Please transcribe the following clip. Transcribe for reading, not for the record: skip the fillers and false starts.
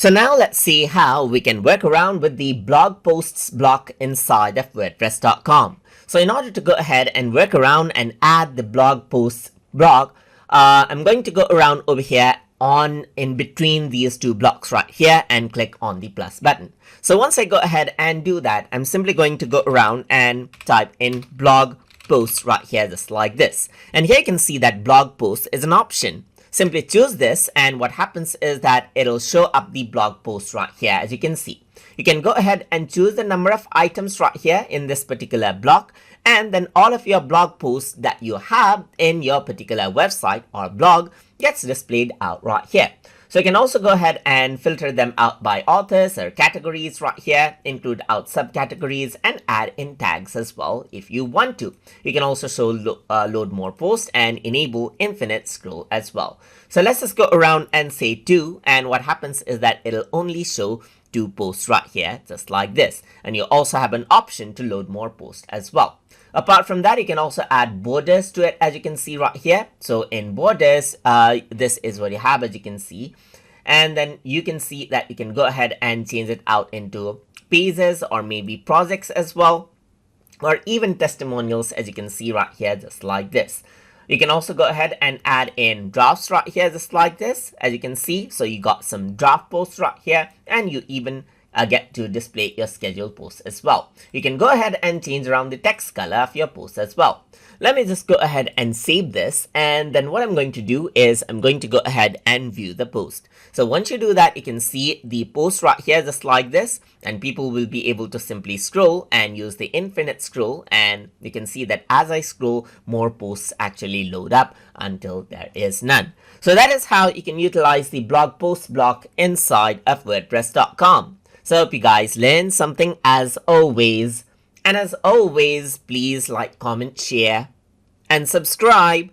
So now let's see how we can work around with the blog posts block inside of wordpress.com. So in order to go ahead and work around and add the blog posts block, I'm going to go around over here on in between these two blocks right here and click on the plus button. So once I go ahead and do that, I'm simply going to go around and type in blog posts right here, just like this. And here you can see that blog post is an option. Simply choose this, and what happens is that it'll show up the blog post right here. As you can see, you can go ahead and choose the number of items right here in this particular block, and then all of your blog posts that you have in your particular website or blog gets displayed out right here. So you can also go ahead and filter them out by authors or categories right here, include out subcategories, and add in tags as well if you want to. You can also show load more posts and enable infinite scroll as well. So let's just go around and say 2, and what happens is that it'll only show 2 posts right here, just like this. And you also have an option to load more posts as well. Apart from that, you can also add borders to it, as you can see right here. So in borders, this is what you have, as you can see. And then you can see that you can go ahead and change it out into pages or maybe projects as well, or even testimonials, as you can see right here, just like this. You can also go ahead and add in drafts right here, just like this, as you can see. So you got some draft posts right here, and you even get to display your scheduled posts as well. You can go ahead and change around the text color of your posts as well. Let me just go ahead and save this, and then what I'm going to do is I'm going to go ahead and view the post. So once you do that, you can see the post right here, just like this, and people will be able to simply scroll and use the infinite scroll, and you can see that as I scroll, more posts actually load up until there is none. So that is how you can utilize the blog post block inside of wordpress.com. So I hope you guys learned something as always. And as always, please like, comment, share, and subscribe.